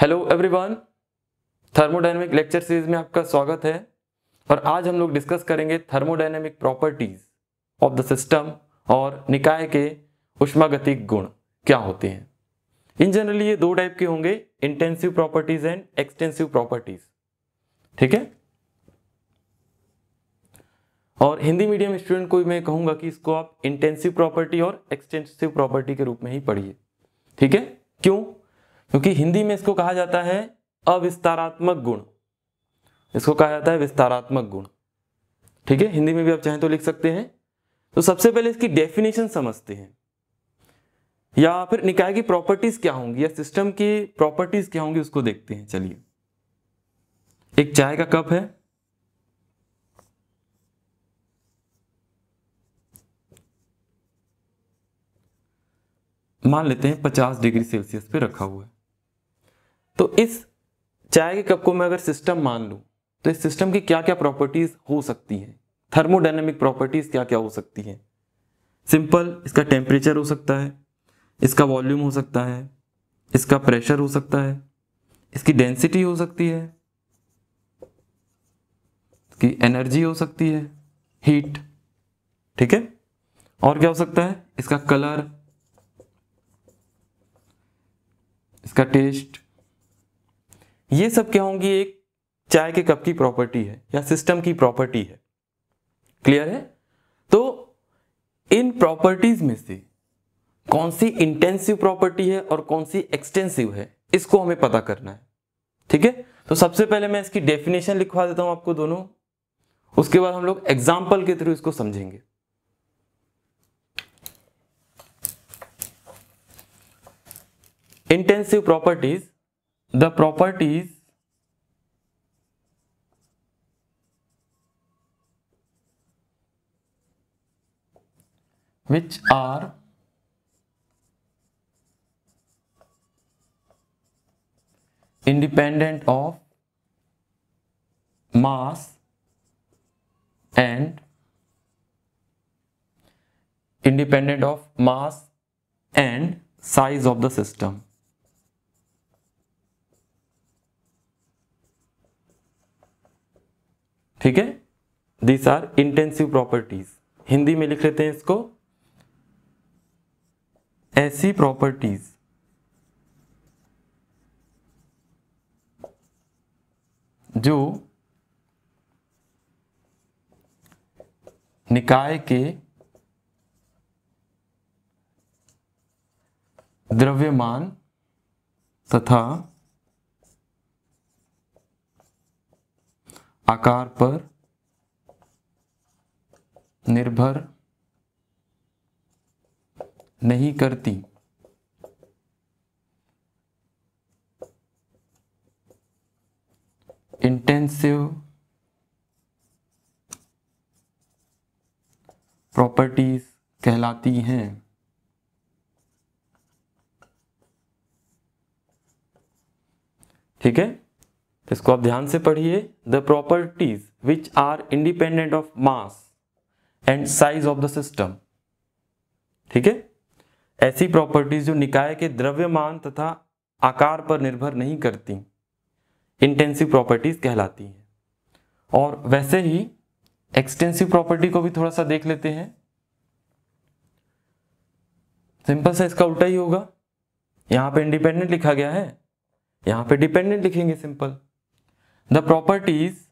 Hello everyone, thermodynamic lecture series में आपका स्वागत है। और आज हम लोग डिस्कस करेंगे thermodynamic properties of the system और निकाय के ऊष्मागतिक गुण क्या होते हैं। इन जनरली ये दो टाइप के होंगे, intensive properties and extensive properties. ठीक है। और हिंदी मीडियम स्टूडेंट को मैं कहूंगा कि इसको आप इंटेंसिव प्रॉपर्टी और एक्सटेंसिव प्रॉपर्टी के रूप में ही पढ़िए। ठीक है। क्यों? क्योंकि हिंदी में इसको कहा जाता है अविस्तारात्मक गुण। इसको कहा जाता है विस्तारात्मक गुण। ठीक है। हिंदी में भी आप चाहें तो लिख सकते हैं। तो सबसे पहले इसकी डेफिनेशन समझते हैं, या फिर निकाय की प्रॉपर्टीज क्या होंगी या सिस्टम की प्रॉपर्टीज क्या होंगी उसको देखते हैं। चलिए, एक चाय का कप है, मान लेते हैं 50 डिग्री सेल्सियस पे रखा हुआ है। तो इस चाय के कप को मैं अगर सिस्टम मान लूं तो इस सिस्टम की क्या क्या प्रॉपर्टीज हो सकती हैं, थर्मोडायनेमिक प्रॉपर्टीज क्या क्या हो सकती हैं। सिंपल, इसका टेम्परेचर हो सकता है, इसका वॉल्यूम हो सकता है, इसका प्रेशर हो सकता है, इसकी डेंसिटी हो सकती है, इसकी एनर्जी हो सकती है, हीट। ठीक है। और क्या हो सकता है? इसका कलर, इसका टेस्ट। ये सब क्या होंगी? एक चाय के कप की प्रॉपर्टी है या सिस्टम की प्रॉपर्टी है। क्लियर है? तो इन प्रॉपर्टीज में से कौन सी इंटेंसिव प्रॉपर्टी है और कौन सी एक्सटेंसिव है, इसको हमें पता करना है। ठीक है। तो सबसे पहले मैं इसकी डेफिनेशन लिखवा देता हूं आपको दोनों, उसके बाद हम लोग एग्जाम्पल के थ्रू इसको समझेंगे। Intensive properties, the properties which are independent of mass and size of the system। ठीक है। These are intensive properties। Hindi में लिख लेते हैं इसको, ऐसी प्रॉपर्टीज जो निकाय के द्रव्यमान तथा आकार पर निर्भर नहीं करती। इंटेंसिव प्रॉपर्टीज कहलाती हैं। ठीक है। इसको आप ध्यान से पढ़िए। The properties which are independent of mass and size of the system. ठीक है। ऐसी प्रॉपर्टीज जो निकाय के द्रव्यमान तथा आकार पर निर्भर नहीं करती, इंटेंसिव प्रॉपर्टीज कहलाती हैं। और वैसे ही एक्सटेंसिव प्रॉपर्टी को भी थोड़ा सा देख लेते हैं। सिंपल सा इसका उल्टा ही होगा। यहां पे इंडिपेंडेंट लिखा गया है, यहां पे डिपेंडेंट लिखेंगे। Simple, the properties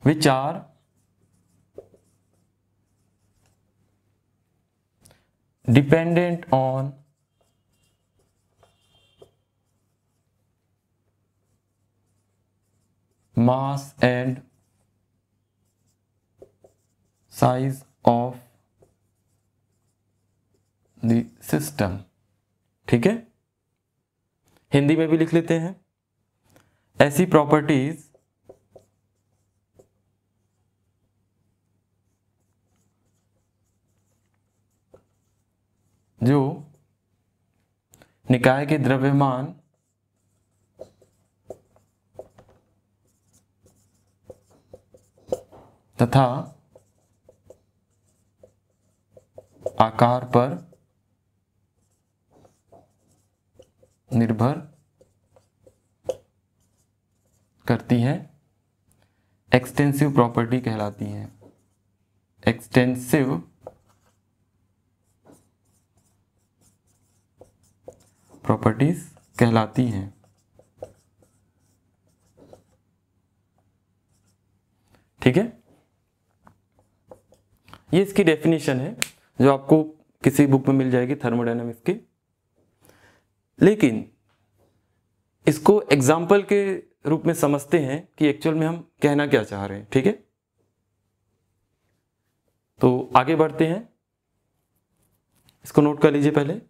which are dependent on mass and size of the system। ठीक है। हिंदी में भी लिख लेते हैं, ऐसी प्रॉपर्टीज जो निकाय के द्रव्यमान तथा आकार पर निर्भर करती हैं, एक्सटेंसिव प्रॉपर्टी कहलाती हैं। एक्सटेंसिव प्रॉपर्टीज कहलाती हैं। ठीक है, ये इसकी डेफिनेशन है जो आपको किसी बुक में मिल जाएगी थर्मोडायनामिक्स की। लेकिन इसको एग्जाम्पल के रूप में समझते हैं कि एक्चुअल में हम कहना क्या चाह रहे हैं। ठीक है, तो आगे बढ़ते हैं, इसको नोट कर लीजिए पहले।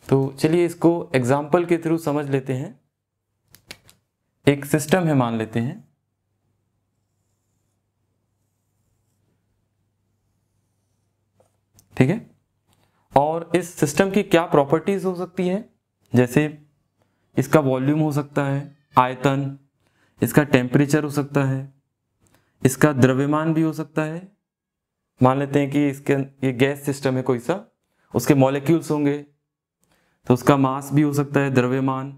तो चलिए इसको एग्जाम्पल के थ्रू समझ लेते हैं। एक सिस्टम है मान लेते हैं, ठीक है, और इस सिस्टम की क्या प्रॉपर्टीज हो सकती है, जैसे इसका वॉल्यूम हो सकता है, आयतन, इसका टेम्परेचर हो सकता है, इसका द्रव्यमान भी हो सकता है। मान लेते हैं कि ये गैस सिस्टम है कोई सा, उसके मॉलिक्यूल्स होंगे तो उसका मास भी हो सकता है, द्रव्यमान,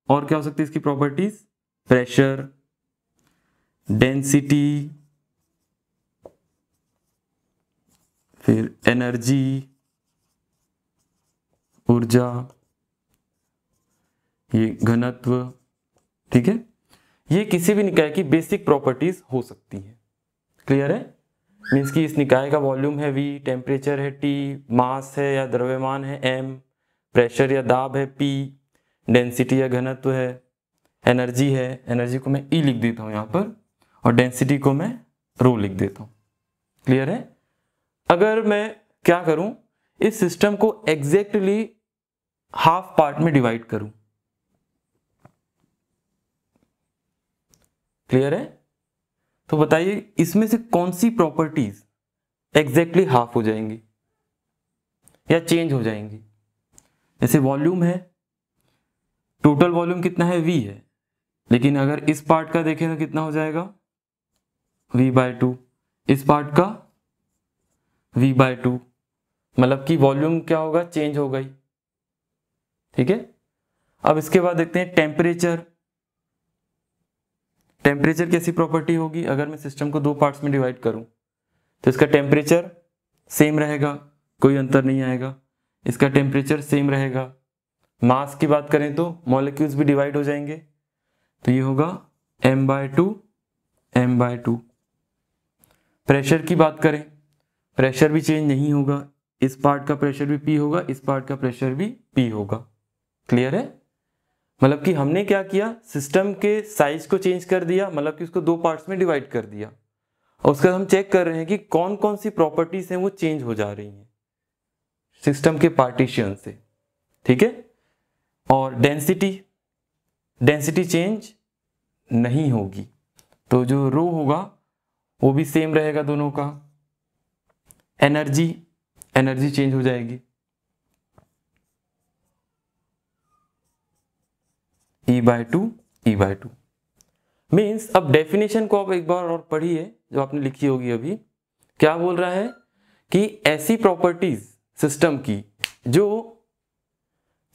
और क्या हो सकती है इसकी प्रॉपर्टीज, प्रेशर, डेंसिटी, फिर एनर्जी, ऊर्जा, ये घनत्व। ठीक है, ये किसी भी निकाय की बेसिक प्रॉपर्टीज हो सकती है। क्लियर है, मीन्स कि इस निकाय का वॉल्यूम है V, टेम्परेचर है T, मास है या द्रव्यमान है M, प्रेशर या दाब है P, डेंसिटी या घनत्व है, एनर्जी है, एनर्जी को मैं E लिख देता हूं यहां पर, और डेंसिटी को मैं ρ लिख देता हूं। क्लियर है, अगर मैं क्या करूं, इस सिस्टम को एग्जैक्टली हाफ पार्ट में डिवाइड करूं। क्लियर है, तो बताइए इसमें से कौन सी प्रॉपर्टीज एग्जैक्टली हाफ हो जाएंगी या चेंज हो जाएंगी। जैसे वॉल्यूम है, टोटल वॉल्यूम कितना है, V है, लेकिन अगर इस पार्ट का देखें तो कितना हो जाएगा, V/2, इस पार्ट का V/2, मतलब कि वॉल्यूम क्या होगा, चेंज हो गई। ठीक है, अब इसके बाद देखते हैं टेम्परेचर। टेम्परेचर कैसी प्रॉपर्टी होगी, अगर मैं सिस्टम को दो पार्ट्स में डिवाइड करूं तो इसका टेम्परेचर सेम रहेगा, कोई अंतर नहीं आएगा, इसका टेम्परेचर सेम रहेगा। मास की बात करें तो मॉलिक्यूल्स भी डिवाइड हो जाएंगे, तो ये होगा m/2 m/2। प्रेशर की बात करें, प्रेशर भी चेंज नहीं होगा, इस पार्ट का प्रेशर भी P होगा, इस पार्ट का प्रेशर भी P होगा। क्लियर है, मतलब कि हमने क्या किया, सिस्टम के साइज को चेंज कर दिया, मतलब कि उसको दो पार्ट्स में डिवाइड कर दिया, और उसका हम चेक कर रहे हैं कि कौन कौन सी प्रॉपर्टीज हैं वो चेंज हो जा रही हैं सिस्टम के पार्टीशन से। ठीक है, और डेंसिटी चेंज नहीं होगी, तो जो रो होगा वो भी सेम रहेगा दोनों का। एनर्जी चेंज हो जाएगी, E/2 मीन्स। अब डेफिनेशन को आप एक बार और पढ़िए जो आपने लिखी होगी अभी। क्या बोल रहा है कि ऐसी प्रॉपर्टीज सिस्टम की जो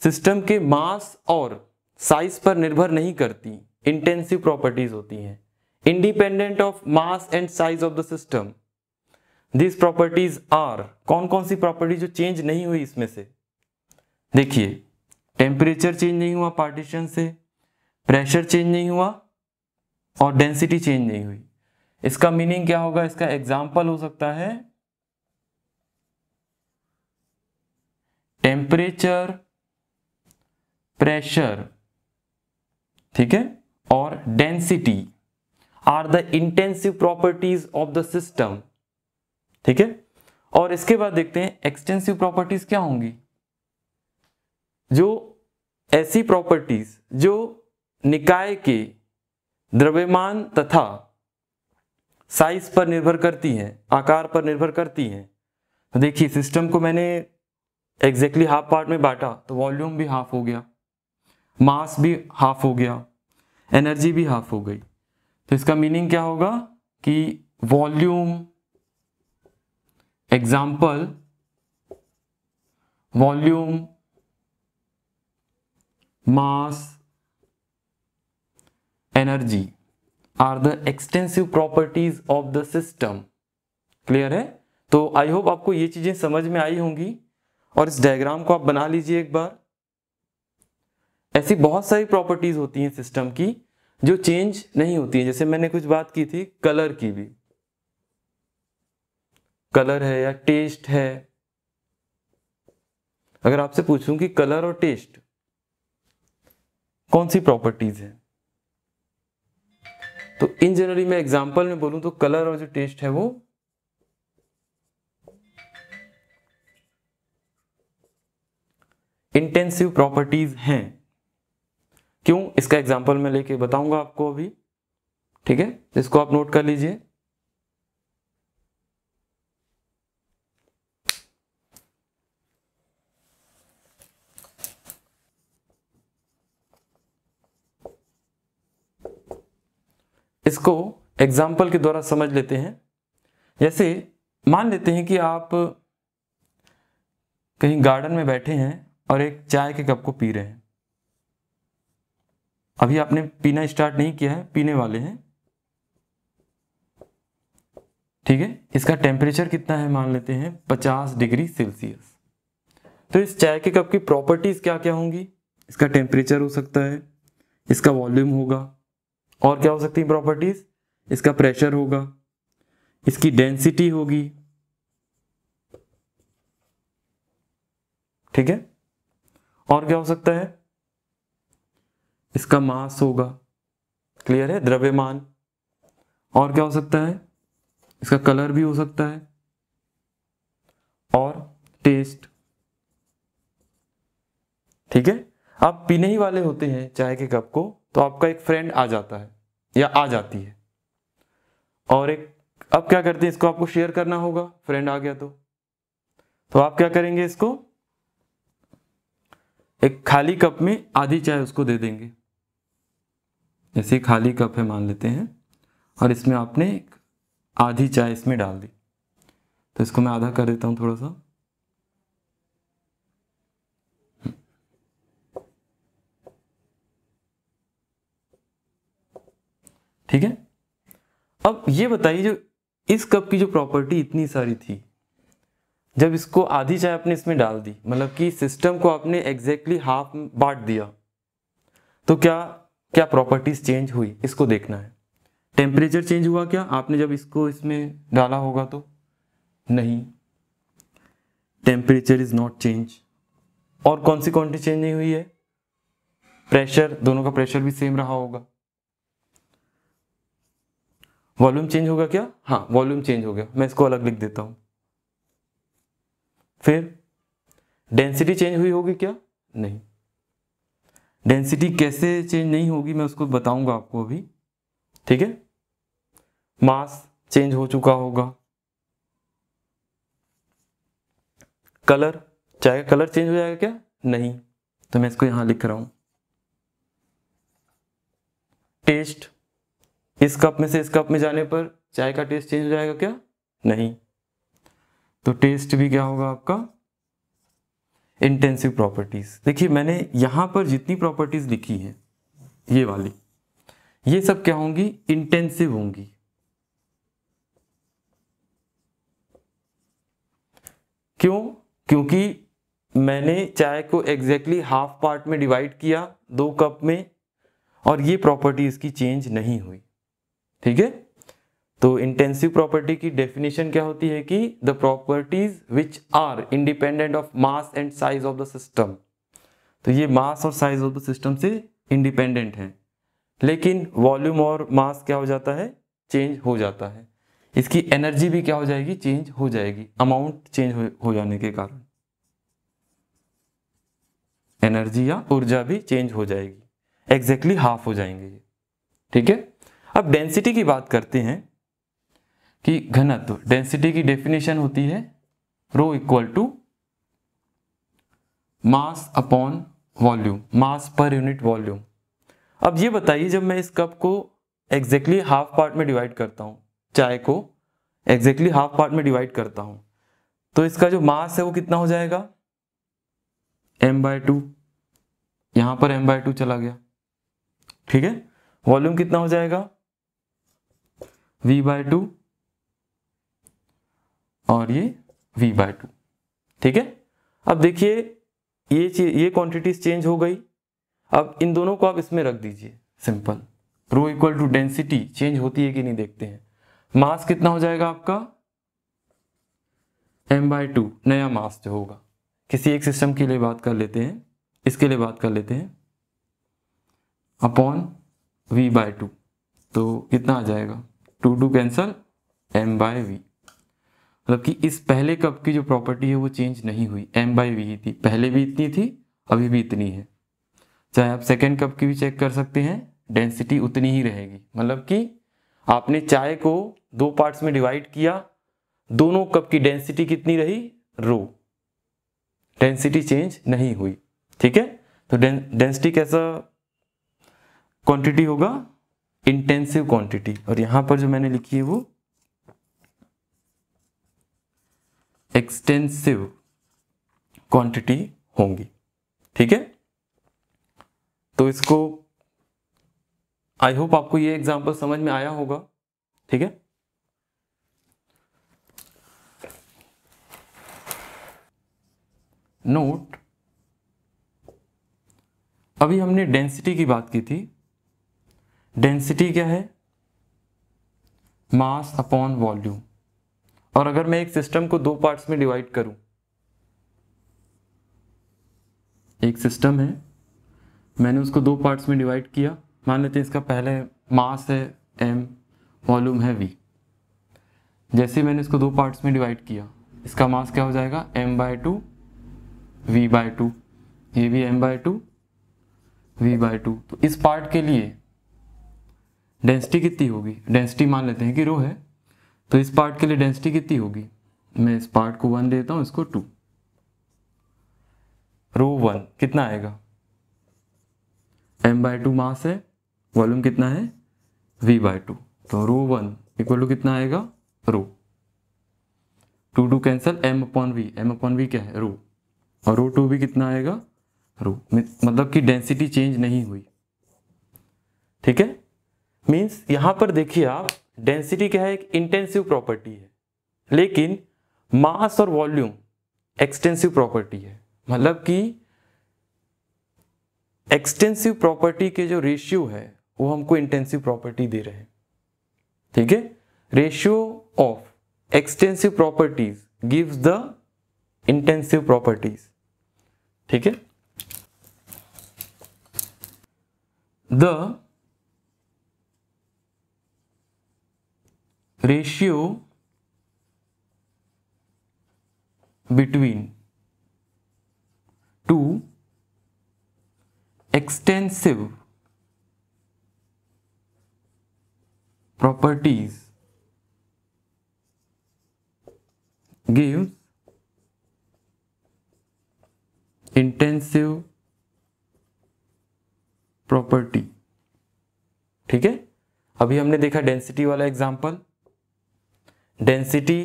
सिस्टम के मास और साइज पर निर्भर नहीं करती, इंटेंसिव प्रॉपर्टीज होती हैं, independent of mass and size of the system. This properties are, कौन कौन सी प्रॉपर्टी जो चेंज नहीं हुई इसमें से, देखिए टेम्परेचर चेंज नहीं हुआ पार्टीशन से, प्रेशर चेंज नहीं हुआ, और डेंसिटी चेंज नहीं हुई। इसका मीनिंग क्या होगा, इसका एग्जाम्पल हो सकता है टेम्परेचर, प्रेशर, ठीक है, और density are the intensive properties of the system. ठीक है, और इसके बाद देखते हैं एक्सटेंसिव प्रॉपर्टीज क्या होंगी, जो ऐसी प्रॉपर्टीज जो निकाय के द्रव्यमान तथा साइज पर निर्भर करती हैं, आकार पर निर्भर करती हैं। तो देखिए सिस्टम को मैंने एग्जैक्टली हाफ पार्ट में बांटा, तो वॉल्यूम भी हाफ हो गया, मास भी हाफ हो गया, एनर्जी भी हाफ हो गई। तो इसका मीनिंग क्या होगा कि volume, example volume, mass, energy are the extensive properties of the system. Clear है? तो आई होप आपको ये चीजें समझ में आई होंगी और इस डायग्राम को आप बना लीजिए एक बार। ऐसी बहुत सारी प्रॉपर्टीज होती हैं सिस्टम की जो चेंज नहीं होती है। जैसे मैंने कुछ बात की थी कलर की भी, कलर है या टेस्ट है। अगर आपसे पूछूं कि कलर और टेस्ट कौन सी प्रॉपर्टीज है, तो इन जनरली मैं एग्जांपल में बोलूं तो कलर और जो टेस्ट है वो इंटेंसिव प्रॉपर्टीज हैं। क्यों, इसका एग्जांपल मैं लेके बताऊंगा आपको अभी। ठीक है, इसको आप नोट कर लीजिए। इसको एग्जाम्पल के द्वारा समझ लेते हैं। जैसे मान लेते हैं कि आप कहीं गार्डन में बैठे हैं और एक चाय के कप को पी रहे हैं। अभी आपने पीना स्टार्ट नहीं किया है, पीने वाले हैं। ठीक है, इसका टेम्परेचर कितना है, मान लेते हैं 50 डिग्री सेल्सियस। तो इस चाय के कप की प्रॉपर्टीज क्या क्या होंगी? इसका टेम्परेचर हो सकता है, इसका वॉल्यूम होगा, और क्या हो सकती है प्रॉपर्टीज? इसका प्रेशर होगा, इसकी डेंसिटी होगी। ठीक है, और क्या हो सकता है? इसका मास होगा। क्लियर है, द्रव्यमान। और क्या हो सकता है? इसका कलर भी हो सकता है, और टेस्ट। ठीक है, आप पीने ही वाले होते हैं चाय के कप को, तो आपका एक फ्रेंड आ जाता है या आ जाती है, और अब क्या करते हैं, इसको आपको शेयर करना होगा। फ्रेंड आ गया तो आप क्या करेंगे, इसको एक खाली कप में आधी चाय उसको दे देंगे। जैसे खाली कप है मान लेते हैं, और इसमें आपने आधी चाय इसमें डाल दी। तो इसको मैं आधा कर देता हूं थोड़ा सा। ठीक है, अब ये बताइए, जो इस कप की जो प्रॉपर्टी इतनी सारी थी, जब इसको आधी चाय आपने इसमें डाल दी, मतलब कि सिस्टम को आपने एग्जैक्टली हाफ बांट दिया, तो क्या क्या प्रॉपर्टीज चेंज हुई, इसको देखना है। टेम्परेचर चेंज हुआ क्या आपने जब इसको इसमें डाला होगा? तो नहीं, टेम्परेचर इज नॉट चेंज। और कौन सी क्वांटिटी चेंज नहीं हुई है? प्रेशर, दोनों का प्रेशर भी सेम रहा होगा। वॉल्यूम चेंज होगा क्या? हाँ, वॉल्यूम चेंज हो गया, मैं इसको अलग लिख देता हूं। फिर डेंसिटी चेंज हुई होगी क्या? नहीं। डेंसिटी कैसे चेंज नहीं होगी, मैं उसको बताऊंगा आपको अभी। ठीक है, मास चेंज हो चुका होगा। कलर, चाहे कलर चेंज हो जाएगा क्या? नहीं, तो मैं इसको यहां लिख रहा हूं। टेस्ट, इस कप में से इस कप में जाने पर चाय का टेस्ट चेंज हो जाएगा क्या? नहीं, तो टेस्ट भी क्या होगा आपका? Intensive properties. देखिए मैंने यहां पर जितनी प्रॉपर्टीज लिखी हैं, ये वाली, ये सब क्या होंगी? इंटेंसिव होंगी। क्यों? क्योंकि मैंने चाय को एग्जैक्टली हाफ पार्ट में डिवाइड किया 2 कप में, और ये प्रॉपर्टी इसकी चेंज नहीं हुई। ठीक है, तो इंटेंसिव प्रॉपर्टी की डेफिनेशन क्या होती है कि the properties which are independent of mass and size of the system. तो ये मास और साइज ऑफ द सिस्टम से इंडिपेंडेंट है, लेकिन वॉल्यूम और मास क्या हो जाता है? चेंज हो जाता है। इसकी एनर्जी भी क्या हो जाएगी? चेंज हो जाएगी, अमाउंट चेंज हो जाने के कारण एनर्जी या ऊर्जा भी चेंज हो जाएगी, एग्जैक्टली हाफ हो जाएंगे ये। ठीक है, अब डेंसिटी की बात करते हैं कि घनत्व। डेंसिटी की डेफिनेशन होती है rho equal to mass upon volume, mass पर यूनिट वॉल्यूम। अब ये बताइए, जब मैं इस कप को एग्जैक्टली हाफ पार्ट में डिवाइड करता हूँ, चाय को एग्जैक्टली हाफ पार्ट में डिवाइड करता हूँ, तो इसका जो मास है वो कितना हो जाएगा, m/2। यहां पर m/2 चला गया, ठीक है। वॉल्यूम कितना हो जाएगा, v/2 और ये v/2, ठीक है। अब देखिए ये क्वांटिटीज चेंज हो गई। अब इन दोनों को आप इसमें रख दीजिए, simple. Rho equal to density change होती है कि नहीं देखते हैं। मास कितना हो जाएगा आपका, m/2 नया मास जो होगा। किसी एक सिस्टम के लिए बात कर लेते हैं, इसके लिए बात कर लेते हैं, अपॉन v/2, तो कितना आ जाएगा, 2 कैंसल, m/v। मतलब कि इस पहले कप की जो प्रॉपर्टी है वो चेंज नहीं हुई, m/v ही थी, पहले भी इतनी थी, अभी भी इतनी है। चाहे आप सेकेंड कप की भी चेक कर सकते हैं, डेंसिटी उतनी ही रहेगी। मतलब कि आपने चाय को 2 पार्ट्स में डिवाइड किया, दोनों कप की डेंसिटी कितनी रही, रो, डेंसिटी चेंज नहीं हुई, ठीक है। तो डेंसिटी कैसा क्वांटिटी होगा, इंटेंसिव क्वांटिटी। और यहां पर जो मैंने लिखी है वो एक्सटेंसिव क्वांटिटी होंगी, ठीक है। तो इसको आई होप आपको ये एग्जांपल समझ में आया होगा, ठीक है। नोट, अभी हमने डेंसिटी की बात की थी। डेंसिटी क्या है, मास अपॉन वॉल्यूम। और अगर मैं एक सिस्टम को 2 पार्ट्स में डिवाइड करूं, एक सिस्टम है, मैंने उसको 2 पार्ट्स में डिवाइड किया, मान लेते हैं इसका पहले मास है m, वॉल्यूम है v। जैसे मैंने इसको 2 पार्ट्स में डिवाइड किया, इसका मास क्या हो जाएगा, m/2 v/2, ये भी m/2 v/2। तो इस पार्ट के लिए डेंसिटी कितनी होगी, डेंसिटी मान लेते हैं कि रो है, तो इस पार्ट के लिए डेंसिटी कितनी होगी, मैं इस पार्ट को 1 देता हूं, इसको 2, रो 1 कितना आएगा, m/2 मास है, वॉल्यूम कितना है, v/2। तो रो 1 इक्वल टू कितना आएगा, रो, 2 कैंसल, m/v, m/v क्या है, रो, और रो 2 भी कितना आएगा, रो। मतलब कि डेंसिटी चेंज नहीं हुई, ठीक है। मीन्स यहां पर देखिए आप, डेंसिटी क्या है, एक इंटेंसिव प्रॉपर्टी है, लेकिन मास और वॉल्यूम एक्सटेंसिव प्रॉपर्टी है। मतलब कि एक्सटेंसिव प्रॉपर्टी के जो रेशियो है वो हमको इंटेंसिव प्रॉपर्टी दे रहे हैं, ठीक है। Ratio of extensive properties gives the intensive properties, ठीक है। The ratio between two extensive properties gives intensive property, ठीक है। अभी हमने देखा डेंसिटी वाला एग्जांपल, डेंसिटी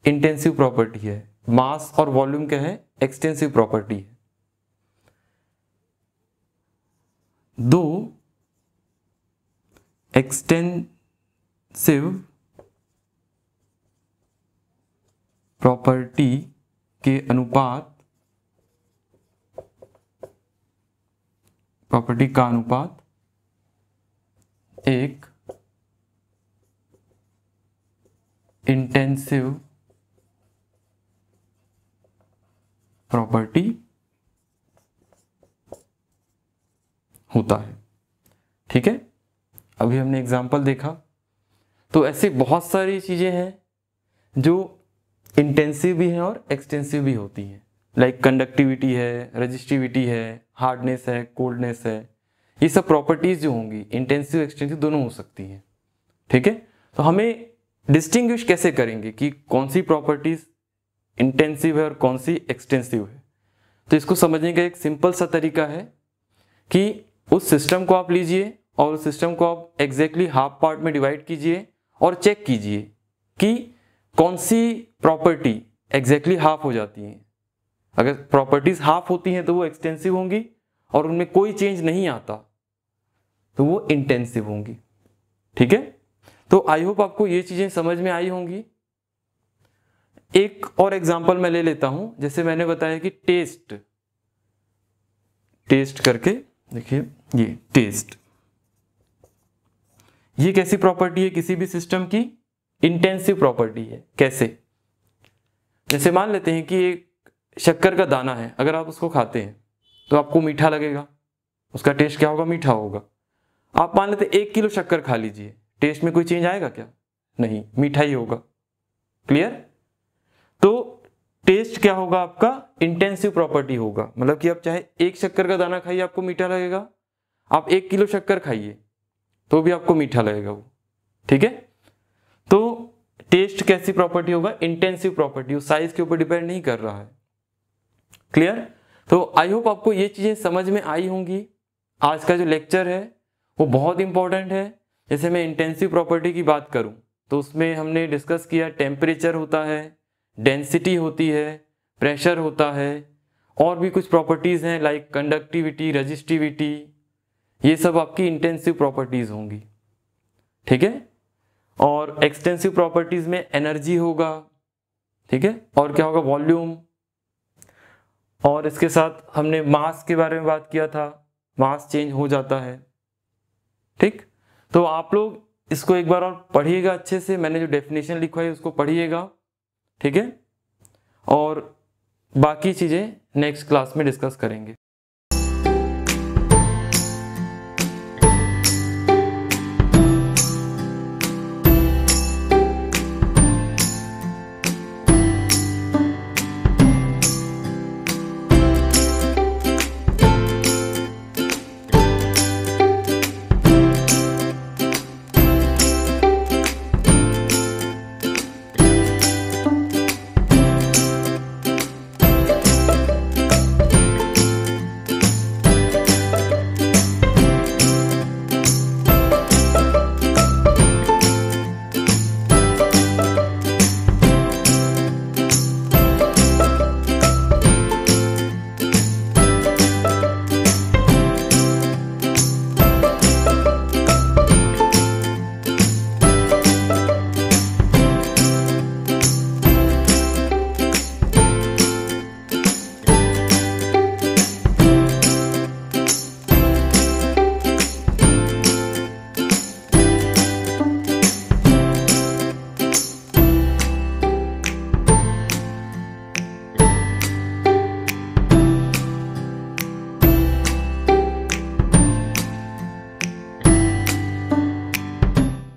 इंटेंसिव प्रॉपर्टी है, मास और वॉल्यूम क्या है, एक्सटेंसिव प्रॉपर्टी है। दो एक्सटेंसिव प्रॉपर्टी के अनुपात, प्रॉपर्टी का अनुपात एक इंटेंसिव प्रॉपर्टी होता है, ठीक है। अभी हमने एग्जाम्पल देखा। तो ऐसे बहुत सारी चीजें हैं जो इंटेंसिव भी हैं और एक्सटेंसिव भी होती हैं, लाइक कंडक्टिविटी है, रेजिस्टिविटी है, हार्डनेस है, कोल्डनेस है। ये सब प्रॉपर्टीज जो होंगी इंटेंसिव एक्सटेंसिव दोनों हो सकती हैं, ठीक है। तो हमें डिस्टिंग्विश कैसे करेंगे कि कौन सी प्रॉपर्टीज इंटेंसिव है और कौन सी एक्सटेंसिव है। तो इसको समझने का एक सिंपल सा तरीका है कि उस सिस्टम को आप लीजिए और उस सिस्टम को आप एग्जैक्टली हाफ पार्ट में डिवाइड कीजिए और चेक कीजिए कि कौन सी प्रॉपर्टी एग्जैक्टली हाफ हो जाती है। अगर प्रॉपर्टीज हाफ होती हैं तो वो एक्सटेंसिव होंगी, और उनमें कोई चेंज नहीं आता तो वो इंटेंसिव होंगी। ठीक है, तो आई होप आपको ये चीजें समझ में आई होंगी। एक और एग्जांपल मैं ले लेता हूं, जैसे मैंने बताया कि टेस्ट करके देखिए, ये टेस्ट, ये कैसी प्रॉपर्टी है किसी भी सिस्टम की? इंटेंसिव प्रॉपर्टी है। कैसे? जैसे मान लेते हैं कि एक शक्कर का दाना है, अगर आप उसको खाते हैं तो आपको मीठा लगेगा, उसका टेस्ट क्या होगा? मीठा होगा। आप मान लेते हैं 1 किलो शक्कर खा लीजिए, टेस्ट में कोई चेंज आएगा क्या? नहीं, मीठा ही होगा। क्लियर? तो टेस्ट क्या होगा आपका? इंटेंसिव प्रॉपर्टी होगा। मतलब कि आप चाहे 1 शक्कर का दाना खाइए आपको मीठा लगेगा, आप 1 किलो शक्कर खाइए तो भी आपको मीठा लगेगा वो। ठीक है, तो टेस्ट कैसी प्रॉपर्टी होगा? इंटेंसिव प्रॉपर्टी, साइज के ऊपर डिपेंड नहीं कर रहा है। क्लियर? तो आई होप आपको ये चीजें समझ में आई होंगी। आज का जो लेक्चर है वो बहुत इंपॉर्टेंट है। जैसे मैं इंटेंसिव प्रॉपर्टी की बात करूं तो उसमें हमने डिस्कस किया टेम्परेचर होता है, डेंसिटी होती है, प्रेशर होता है, और भी कुछ प्रॉपर्टीज हैं लाइक कंडक्टिविटी, रेजिस्टिविटी, ये सब आपकी इंटेंसिव प्रॉपर्टीज होंगी। ठीक है, और एक्सटेंसिव प्रॉपर्टीज में एनर्जी होगा। ठीक है, और क्या होगा? वॉल्यूम। और इसके साथ हमने मास के बारे में बात किया था, मास चेंज हो जाता है। ठीक, तो आप लोग इसको एक बार और पढ़िएगा अच्छे से, मैंने जो डेफिनेशन लिखवाई उसको पढ़िएगा। ठीक है, और बाकी चीजें नेक्स्ट क्लास में डिस्कस करेंगे।